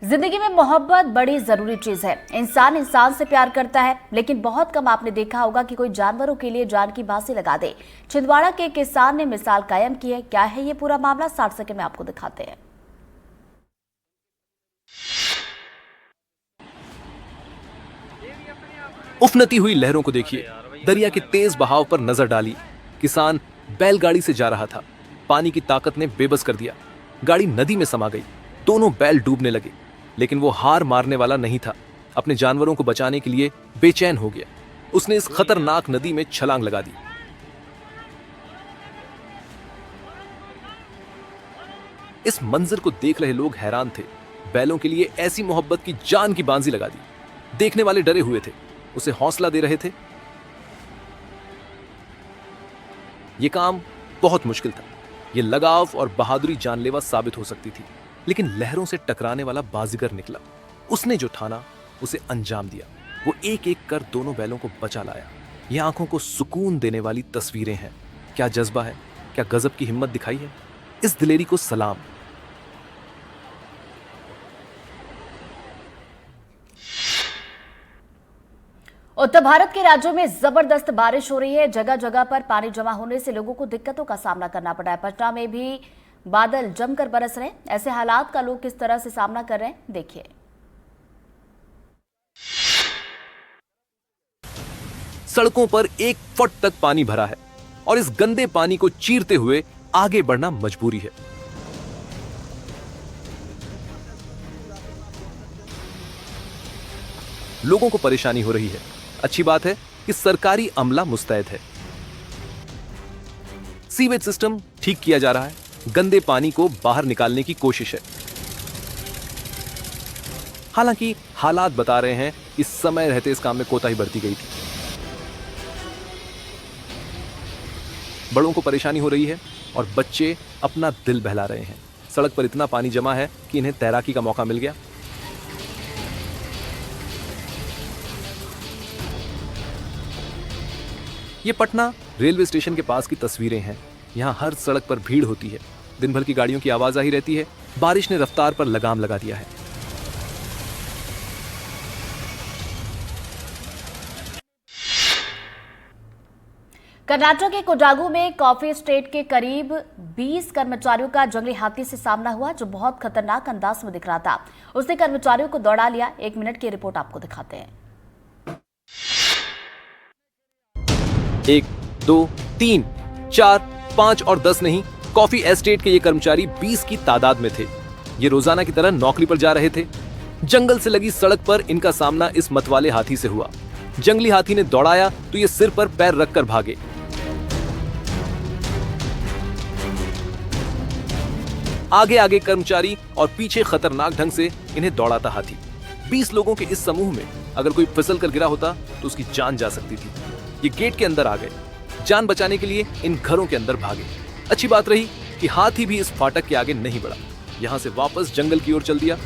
जिंदगी में मोहब्बत बड़ी जरूरी चीज है। इंसान इंसान से प्यार करता है, लेकिन बहुत कम आपने देखा होगा कि कोई जानवरों के लिए जान की बाजी लगा दे। छिंदवाड़ा के किसान ने मिसाल कायम की है। क्या है ये पूरा मामला, 60 सेकंड में आपको दिखाते हैं। उफनती हुई लहरों को देखिए, दरिया के तेज बहाव पर नजर डालिए। किसान बैलगाड़ी से जा रहा था। पानी की ताकत ने बेबस कर दिया। गाड़ी नदी में समा गई। दोनों बैल डूबने लगे, लेकिन वो हार मारने वाला नहीं था। अपने जानवरों को बचाने के लिए बेचैन हो गया। उसने इस खतरनाक नदी में छलांग लगा दी। इस मंजर को देख रहे लोग हैरान थे। बैलों के लिए ऐसी मोहब्बत की जान की बांजी लगा दी। देखने वाले डरे हुए थे, उसे हौसला दे रहे थे। यह काम बहुत मुश्किल था। यह लगाव और बहादुरी जानलेवा साबित हो सकती थी, लेकिन लहरों से टकराने वाला बाजीगर निकला। उसने जो ठाना उसे अंजाम दिया। वो एक एक कर दोनों बैलों को बचा लाया। ये आंखों को सुकून देने वाली तस्वीरें हैं। क्या जज्बा है, क्या गजब की हिम्मत दिखाई है। इस दिलेरी को सलाम। उत्तर भारत के राज्यों में जबरदस्त बारिश हो रही है। जगह जगह पर पानी जमा होने से लोगों को दिक्कतों का सामना करना पड़ा है। पटना में भी बादल जमकर बरस रहे हैं। ऐसे हालात का लोग किस तरह से सामना कर रहे हैं, देखिए। सड़कों पर 1 फुट तक पानी भरा है और इस गंदे पानी को चीरते हुए आगे बढ़ना मजबूरी है। लोगों को परेशानी हो रही है। अच्छी बात है कि सरकारी अमला मुस्तैद है। सीवेज सिस्टम ठीक किया जा रहा है। गंदे पानी को बाहर निकालने की कोशिश है। हालांकि हालात बता रहे हैं कि समय रहते इस काम में कोताही बरती गई थी। बड़ों को परेशानी हो रही है और बच्चे अपना दिल बहला रहे हैं। सड़क पर इतना पानी जमा है कि इन्हें तैराकी का मौका मिल गया। ये पटना रेलवे स्टेशन के पास की तस्वीरें हैं। यहां हर सड़क पर भीड़ होती है। दिन भर की गाड़ियों की आवाज आई रहती है। बारिश ने रफ्तार पर लगाम लगा दिया है। कर्नाटक के कोडागु में कॉफी एस्टेट के करीब 20 कर्मचारियों का जंगली हाथी से सामना हुआ, जो बहुत खतरनाक अंदाज में दिख रहा था। उसने कर्मचारियों को दौड़ा लिया। 1 मिनट की रिपोर्ट आपको दिखाते हैं। 1, 2, 3, 4, 5 और 10 नहीं, कॉफी एस्टेट के ये कर्मचारी 20 की तादाद में थे। ये रोजाना की तरह नौकरी पर जा रहे थे। जंगल से लगी सड़क पर इनका सामना इस मतवाले हाथी से हुआ। जंगली हाथी ने दौड़ाया तो ये सिर पर पैर रखकर भागे। आगे आगे कर्मचारी और पीछे खतरनाक ढंग से इन्हें दौड़ाता हाथी। 20 लोगों के इस समूह में अगर कोई फिसल कर गिरा होता तो उसकी जान जा सकती थी। ये गेट के अंदर आ गए। जान बचाने के लिए इन घरों के अंदर भागे। अच्छी बात रही कि हाथी भी इस फाटक के आगे नहीं बढ़ा। यहां से वापस जंगल की ओर चल दिया।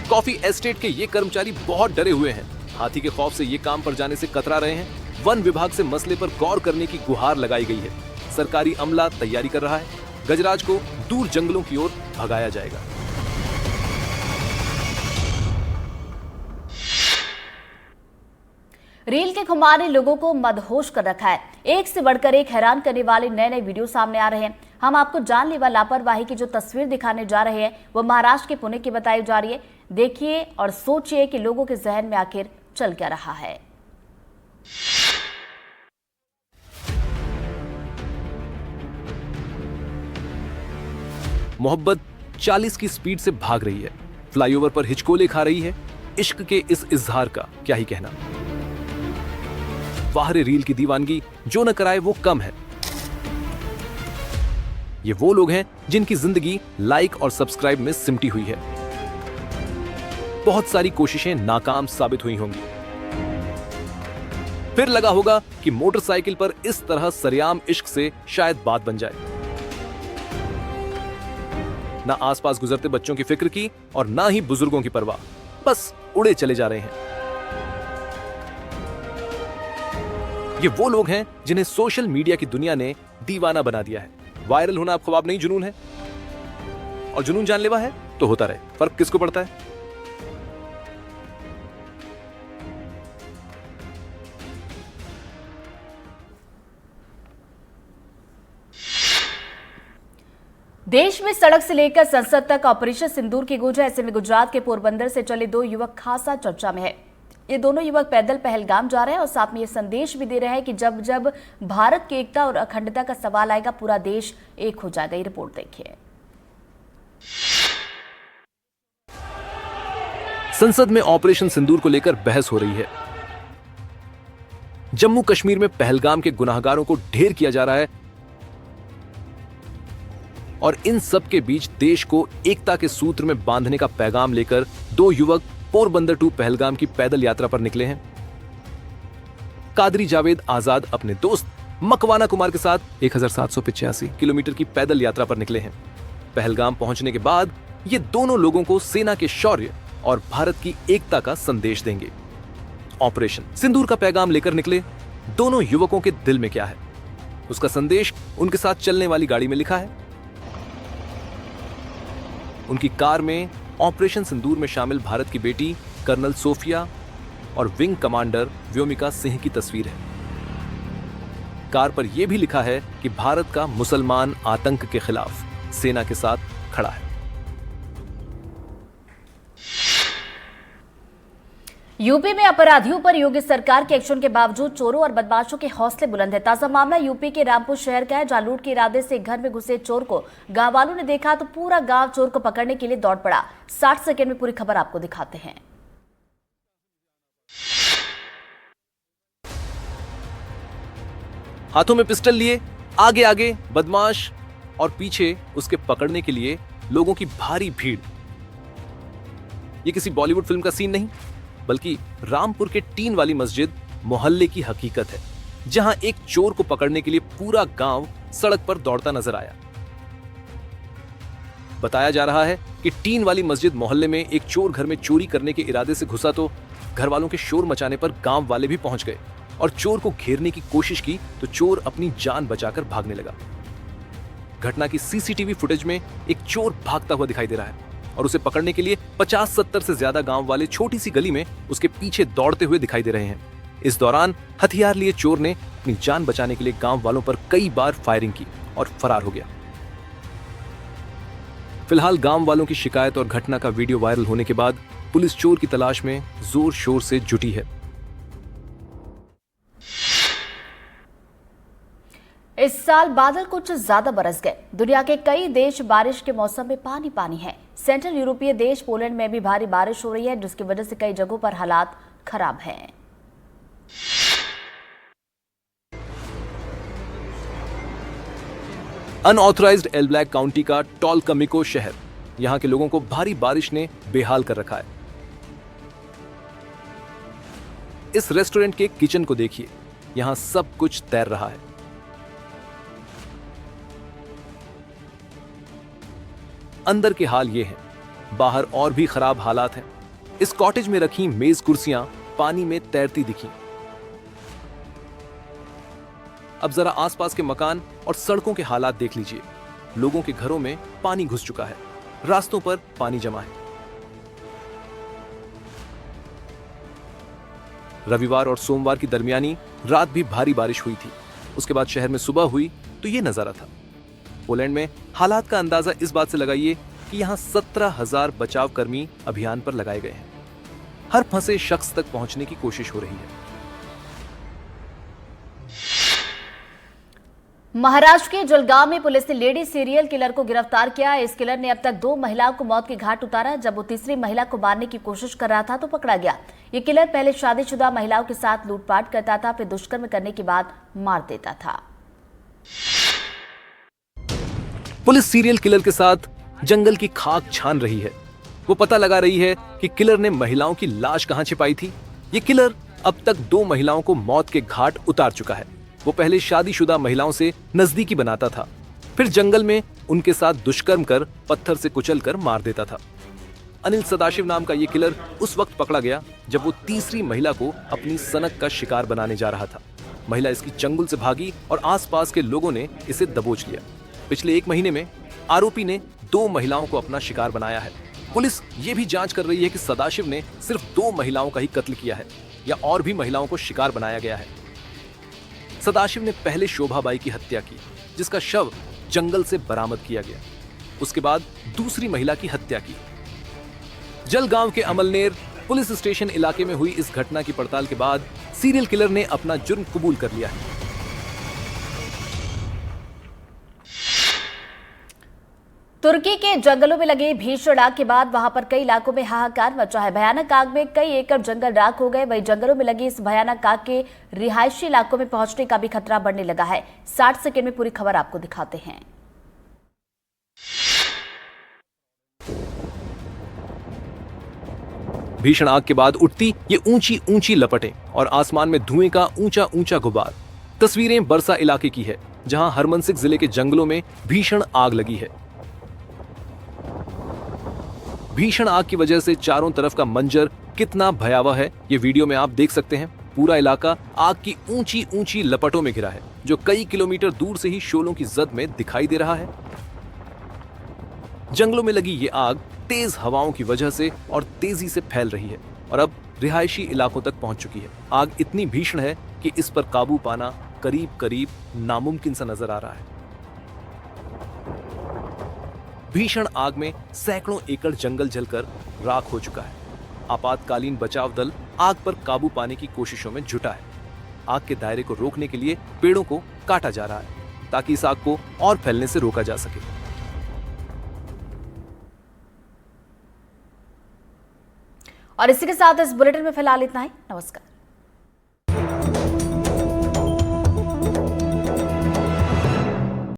कॉफी एस्टेट के ये कर्मचारी बहुत डरे हुए हैं। हाथी के खौफ से ये काम पर जाने से कतरा रहे हैं। वन विभाग से मसले पर गौर करने की गुहार लगाई गई है। सरकारी अमला तैयारी कर रहा है। गजराज को दूर जंगलों की ओर भगाया जाएगा। रील के खुमार ने लोगों को मदहोश कर रखा है। एक से बढ़कर एक हैरान करने वाले नए नए वीडियो सामने आ रहे हैं। हम आपको जानलेवा लापरवाही की जो तस्वीर दिखाने जा रहे हैं वो महाराष्ट्र के पुणे की बताई जा रही है। देखिए और सोचिए कि लोगों के जहन में आखिर चल क्या रहा है। मोहब्बत 40 की स्पीड से भाग रही है। फ्लाईओवर पर हिचकोले खा रही है। इश्क के इस इजहार का क्या ही कहना। बाहर रील की दीवानगी जो न कराए वो कम है। ये वो लोग हैं जिनकी जिंदगी लाइक और सब्सक्राइब में सिमटी हुई है। बहुत सारी कोशिशें नाकाम साबित हुई होंगी। फिर लगा होगा कि मोटरसाइकिल पर इस तरह सरेआम इश्क से शायद बात बन जाए। ना आसपास गुजरते बच्चों की फिक्र की और ना ही बुजुर्गों की परवाह। बस उड़े चले जा रहे हैं। ये वो लोग हैं जिन्हें सोशल मीडिया की दुनिया ने दीवाना बना दिया है। वायरल होना अब ख्वाब नहीं, जुनून है। और जुनून जानलेवा है तो होता रहे, फर्क किसको पड़ता है। देश में सड़क से लेकर संसद तक ऑपरेशन सिंदूर की गूंज है। ऐसे में गुजरात के पोरबंदर से चले दो युवक खासा चर्चा में है। ये दोनों युवक पैदल पहलगाम जा रहे हैं और साथ में ये संदेश भी दे रहे हैं कि जब जब भारत की एकता और अखंडता का सवाल आएगा पूरा देश एक हो जाएगा। ये रिपोर्ट देखिए। संसद में ऑपरेशन सिंदूर को लेकर बहस हो रही है। जम्मू कश्मीर में पहलगाम के गुनाहगारों को ढेर किया जा रहा है और इन सब के बीच देश को एकता के सूत्र में बांधने का पैगाम लेकर दो युवक पोरबंदर टू पहलगाम की पैदल यात्रा पर निकले हैं। कादरी जावेद आजाद अपने दोस्त मकवाना कुमार के साथ 1785 किलोमीटर की पैदल यात्रा पर निकले हैं। पहलगाम पहुंचने के बाद ये दोनों लोगों को सेना के शौर्य और भारत की एकता का संदेश देंगे। ऑपरेशन सिंदूर का पैगाम लेकर निकले दोनों युवकों के दिल में क्या है, उसका संदेश उनके साथ चलने वाली गाड़ी में लिखा है। उनकी कार में ऑपरेशन सिंदूर में शामिल भारत की बेटी कर्नल सोफिया और विंग कमांडर व्योमिका सिंह की तस्वीर है। कार पर यह भी लिखा है कि भारत का मुसलमान आतंक के खिलाफ सेना के साथ खड़ा है। यूपी में अपराधियों पर योगी सरकार के एक्शन के बावजूद चोरों और बदमाशों के हौसले बुलंद है। ताजा मामला यूपी के रामपुर शहर का है, जहां लूट के इरादे से घर में घुसे चोर को गांव वालों ने देखा तो पूरा गांव चोर को पकड़ने के लिए दौड़ पड़ा। 60 सेकंड में पूरी खबर आपको दिखाते हैं। हाथों में पिस्टल लिए आगे आगे बदमाश और पीछे उसके पकड़ने के लिए लोगों की भारी भीड़। ये किसी बॉलीवुड फिल्म का सीन नहीं, बल्कि रामपुर के टीन वाली मस्जिद मोहल्ले की हकीकत है, जहां एक चोर को पकड़ने के लिए पूरा गांव सड़क पर दौड़ता नजर आया। बताया जा रहा है कि टीन वाली मस्जिद मोहल्ले में एक चोर घर में चोरी करने के इरादे से घुसा तो घर वालों के शोर मचाने पर गांव वाले भी पहुंच गए और चोर को घेरने की कोशिश की तो चोर अपनी जान बचाकर भागने लगा। घटना की सीसीटीवी फुटेज में एक चोर भागता हुआ दिखाई दे रहा है और उसे पकड़ने के लिए 50-70 से ज्यादा गांव वाले छोटी सी गली में उसके पीछे दौड़ते हुए दिखाई दे रहे हैं। इस दौरान हथियार लिए चोर ने अपनी जान बचाने के लिए गांव वालों पर कई बार फायरिंग की और फरार हो गया। फिलहाल गांव वालों की शिकायत और घटना का वीडियो वायरल होने के बाद पुलिस चोर की तलाश में जोर शोर से जुटी है। इस साल बादल कुछ ज्यादा बरस गए। दुनिया के कई देश बारिश के मौसम में पानी पानी है। सेंट्रल यूरोपीय देश पोलैंड में भी भारी बारिश हो रही है, जिसकी वजह से कई जगहों पर हालात खराब हैं। अनऑथराइज्ड एल ब्लैक काउंटी का टॉलकमिको शहर, यहां के लोगों को भारी बारिश ने बेहाल कर रखा है। इस रेस्टोरेंट के किचन को देखिए, यहां सब कुछ तैर रहा है। अंदर के हाल ये हैं, बाहर और भी खराब हालात हैं। इस कॉटेज में रखी मेज कुर्सियां पानी में तैरती दिखी। अब जरा आसपास के मकान और सड़कों के हालात देख लीजिए। लोगों के घरों में पानी घुस चुका है, रास्तों पर पानी जमा है। रविवार और सोमवार की दरमियानी रात भी भारी बारिश हुई थी। उसके बाद शहर में सुबह हुई तो ये नजारा था। पोलैंड में हालात का अंदाजा इस बात से लगाइए कि यहां 17,000 बचाव कर्मी अभियान पर लगाए गए हैं। हर फंसे शख्स तक पहुंचने की कोशिश हो रही है। महाराष्ट्र के जलगांव में पुलिस ने लेडी सीरियल किलर को गिरफ्तार किया। इस किलर ने अब तक 2 महिलाओं को मौत के घाट उतारा। जब वो तीसरी महिला को मारने की कोशिश कर रहा था तो पकड़ा गया। ये किलर पहले शादीशुदा महिलाओं के साथ लूटपाट करता था, फिर दुष्कर्म करने के बाद मार देता था। पुलिस सीरियल किलर के साथ जंगल की खाक छान रही है। वो पता लगा रही है कि किलर ने महिलाओं की लाश कहां छिपाई थी। ये किलर अब तक 2 महिलाओं को मौत के घाट उतार चुका है। वो पहले शादीशुदा महिलाओं से नजदीकी बनाता था, फिर जंगल में उनके साथ दुष्कर्म कर पत्थर से कुचलकर मार देता था। अनिल सदाशिव नाम का ये किलर उस वक्त पकड़ा गया जब वो तीसरी महिला को अपनी सनक का शिकार बनाने जा रहा था। महिला इसकी चंगुल से भागी और आसपास के लोगों ने इसे दबोच लिया। पिछले 1 महीने में आरोपी ने 2 महिलाओं को अपना शिकार बनाया है। पुलिस ये भी जांच कर रही है कि सदाशिव ने सिर्फ 2 महिलाओं का ही कत्ल किया है या और भी महिलाओं को शिकार बनाया गया है। सदाशिव ने पहले शोभाबाई की हत्या की, जिसका शव जंगल से बरामद किया गया। उसके बाद दूसरी महिला की हत्या की। जलगांव के अमलनेर पुलिस स्टेशन इलाके में हुई इस घटना की पड़ताल के बाद सीरियल किलर ने अपना जुर्म कबूल कर लिया है। तुर्की के जंगलों में लगी भीषण आग के बाद वहां पर कई इलाकों में हाहाकार मचा है। भयानक आग में कई एकड़ जंगल राख हो गए। वहीं जंगलों में लगी इस भयानक आग के रिहायशी इलाकों में पहुंचने का भी खतरा बढ़ने लगा है। 60 सेकंड में पूरी खबर आपको दिखाते हैं। भीषण आग के बाद उठती ये ऊंची ऊंची लपटें और आसमान में धुएं का ऊंचा ऊंचा गुबार। तस्वीरें बरसा इलाके की है, जहां हरमनसिक जिले के जंगलों में भीषण आग लगी है। भीषण आग की वजह से चारों तरफ का मंजर कितना भयावह है, ये वीडियो में आप देख सकते हैं। पूरा इलाका आग की ऊंची ऊंची लपटों में घिरा है, जो कई किलोमीटर दूर से ही शोलों की जद में दिखाई दे रहा है। जंगलों में लगी ये आग तेज हवाओं की वजह से और तेजी से फैल रही है और अब रिहायशी इलाकों तक पहुंच चुकी है। आग इतनी भीषण है कि इस पर काबू पाना करीब करीब नामुमकिन सा नजर आ रहा है। भीषण आग में सैकड़ों एकड़ जंगल जलकर राख हो चुका है। आपातकालीन बचाव दल आग पर काबू पाने की कोशिशों में जुटा है। आग के दायरे को रोकने के लिए पेड़ों को काटा जा रहा है ताकि इस आग को और फैलने से रोका जा सके। और इसी के साथ इस बुलेटिन में फिलहाल इतना ही। नमस्कार।